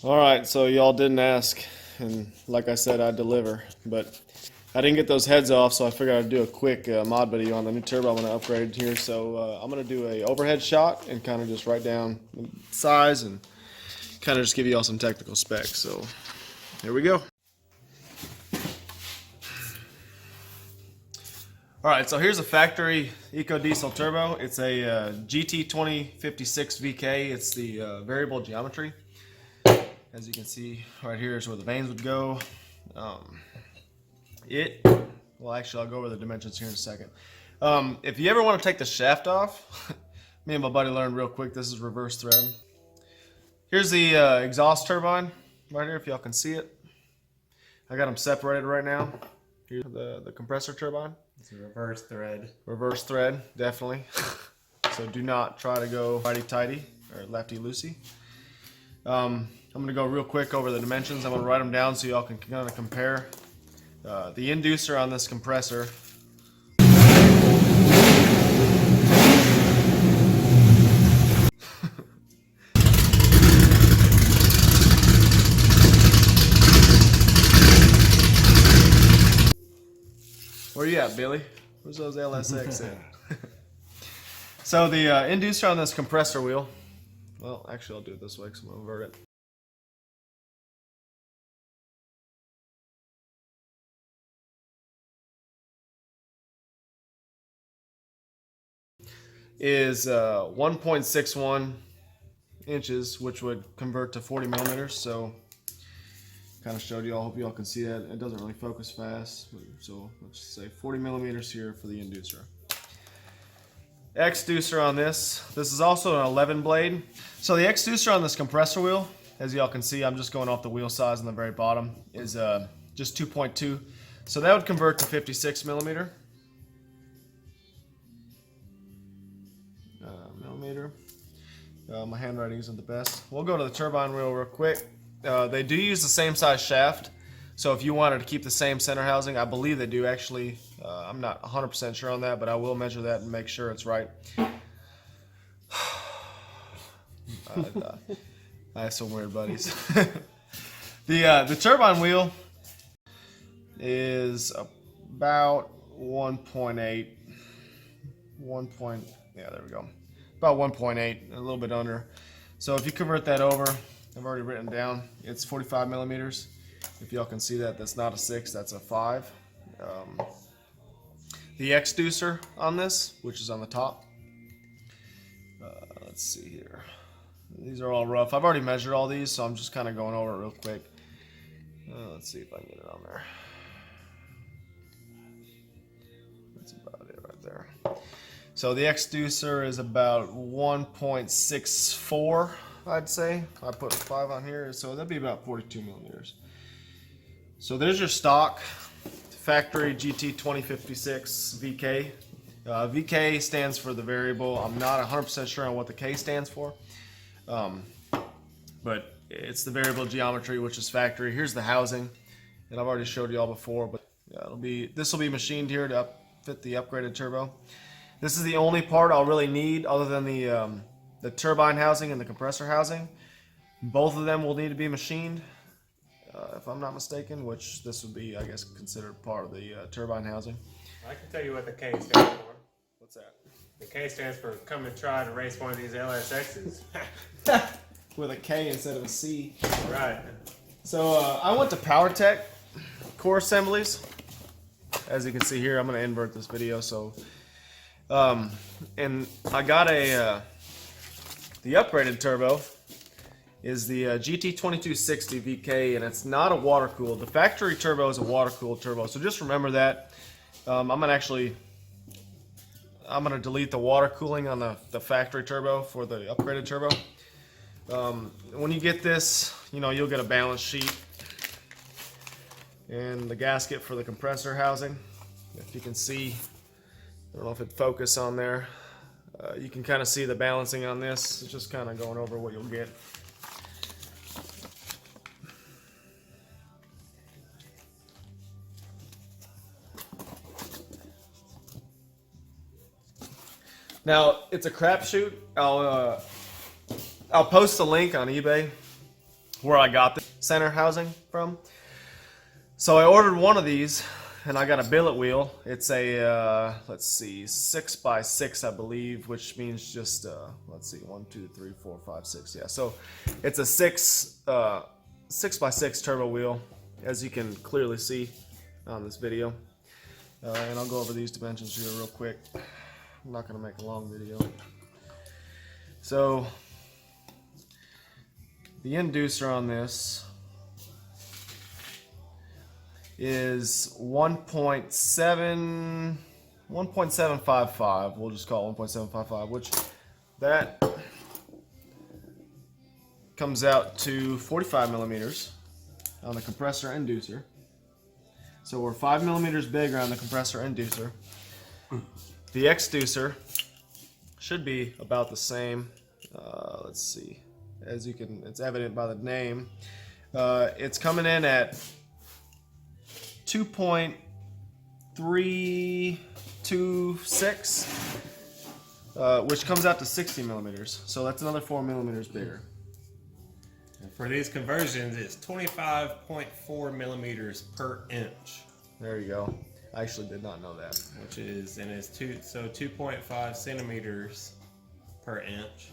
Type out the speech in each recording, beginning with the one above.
All right, so y'all didn't ask, and like I said, I deliver. But I didn't get those heads off, so I figured I'd do a quick mod video on the new turbo I'm going to upgrade here. So I'm going to do a overhead shot and kind of just write down the size and kind of just give you all some technical specs. So here we go. All right, so here's a factory Ecodiesel turbo. It's a GT2056 VK. It's the variable geometry. As you can see, right here is where the vanes would go. Well, actually, I'll go over the dimensions here in a second. If you ever want to take the shaft off, me and my buddy learned real quick, this is reverse thread. Here's the exhaust turbine right here, if y'all can see it. I got them separated right now. Here's the compressor turbine. It's a reverse thread. Reverse thread, definitely. So do not try to go righty-tighty or lefty-loosey. I'm going to go real quick over the dimensions. I'm going to write them down so y'all can kind of compare. The inducer on this compressor Where you at, Billy? Where's those LSX in? So the inducer on this compressor wheel, well, actually I'll do it this way because I'm going to invert it. Is 1.61 inches, which would convert to 40 millimeters. So kind of showed you all. Hope you all can see that. It doesn't really focus fast. So let's just say 40 millimeters here for the inducer. Exducer on this. This is also an 11 blade. So the exducer on this compressor wheel, as y'all can see, I'm just going off the wheel size on the very bottom, is just 2.2. So that would convert to 56 millimeter. My handwriting isn't the best. We'll go to the turbine wheel real quick. They do use the same size shaft, so if you wanted to keep the same center housing, I believe they do actually. I'm not 100% sure on that, but I will measure that and make sure it's right. I have some weird buddies. The turbine wheel is about 1.8. Yeah, there we go. About 1.8, a little bit under. So if you convert that over, I've already written down, it's 45 millimeters. If y'all can see that, that's not a 6, that's a 5. The exducer on this, which is on the top, let's see here. These are all rough. I've already measured all these, so I'm just kind of going over it real quick. Let's see if I can get it on there. That's about it right there. So the exducer is about 1.64, I'd say. I put 5 on here, so that'd be about 42 millimeters. So there's your stock factory GT2056 VK. VK stands for the variable. I'm not 100% sure on what the K stands for, but it's the variable geometry, which is factory. Here's the housing, and I've already showed you all before, but yeah, this will be machined here to fit the upgraded turbo. This is the only part I'll really need other than the turbine housing and the compressor housing. Both of them will need to be machined, if I'm not mistaken, which this would be, I guess, considered part of the turbine housing. I can tell you what the K stands for. What's that? The K stands for come and try to race one of these LSXs. With a K instead of a C. Right. So I went to PowerTech core assemblies. As you can see here, I'm going to invert this video, so... and I got the upgraded turbo is the GT2260 VK, and it's not a water cooled. The factory turbo is a water cooled turbo, so just remember that. I'm gonna delete the water cooling on the factory turbo for the upgraded turbo. When you get this, you'll get a balance sheet and the gasket for the compressor housing. If you can see, I don't know if it focus on there. You can kind of see the balancing on this. It's just kind of going over what you'll get. Now, it's a crapshoot. I'll post a link on eBay where I got the center housing from. So I ordered one of these, and I got a billet wheel. It's a, let's see, 6x6, I believe, which means just, let's see, 1, 2, 3, 4, 5, 6. Yeah, so it's a 6x6 turbo wheel, as you can clearly see on this video. And I'll go over these dimensions here real quick. I'm not going to make a long video. So the inducer on this is 1.755. We'll just call it 1.755, which that comes out to 45 millimeters on the compressor inducer. So we're 5 millimeters bigger on the compressor inducer. The exducer should be about the same. Let's see. As you can, it's evident by the name. It's coming in at 2.326, which comes out to 60 millimeters. So that's another 4 millimeters bigger. And for these conversions, it's 25.4 millimeters per inch. There you go. I actually did not know that. Which is, and it's 2.5 centimeters per inch.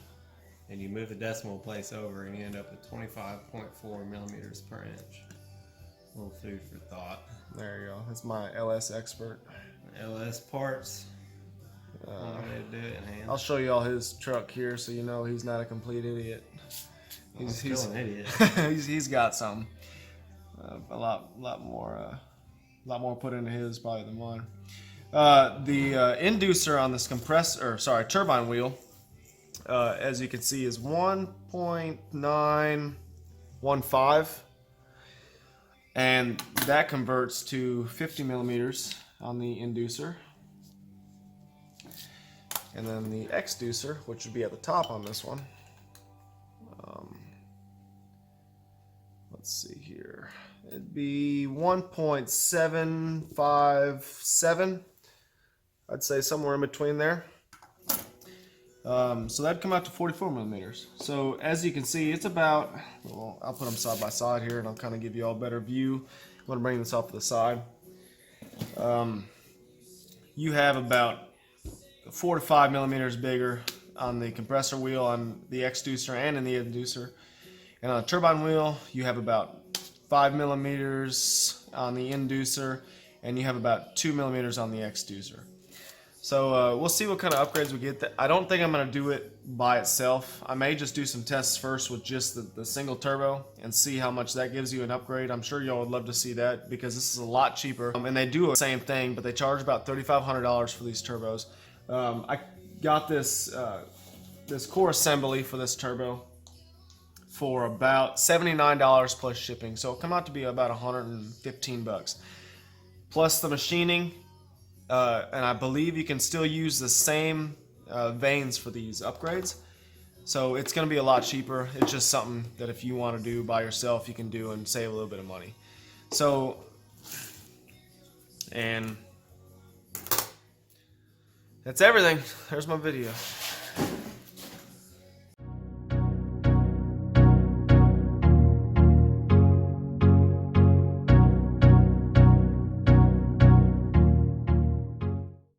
And you move the decimal place over and you end up at 25.4 millimeters per inch. A little food for thought. There you go. That's my LS expert. LS parts. One way to do it in hand. I'll show you all his truck here so you know he's not a complete idiot. He's an idiot. he's got some. A lot more put into his probably than mine. The inducer on this turbine wheel, as you can see, is 1.915, and that converts to 50 millimeters on the inducer. And then the exducer, which would be at the top on this one. Let's see here. It'd be 1.757. I'd say somewhere in between there. So that'd come out to 44 millimeters. So as you can see, it's about, well, I'll put them side by side here and I'll kind of give you all a better view. I'm going to bring this off to the side. You have about 4 to 5 millimeters bigger on the compressor wheel, on the exducer, and in the inducer. And on the turbine wheel, you have about 5 millimeters on the inducer, and you have about 2 millimeters on the exducer. So we'll see what kind of upgrades we get. I don't think I'm going to do it by itself. I may just do some tests first with just the single turbo and see how much that gives you an upgrade. I'm sure y'all would love to see that because this is a lot cheaper. And they do the same thing, but they charge about $3,500 for these turbos. I got this core assembly for this turbo for about $79 plus shipping. So it'll come out to be about 115 bucks. Plus the machining. And I believe you can still use the same vanes for these upgrades. So it's going to be a lot cheaper. It's just something that if you want to do by yourself, you can do and save a little bit of money. So, and that's everything. There's my video.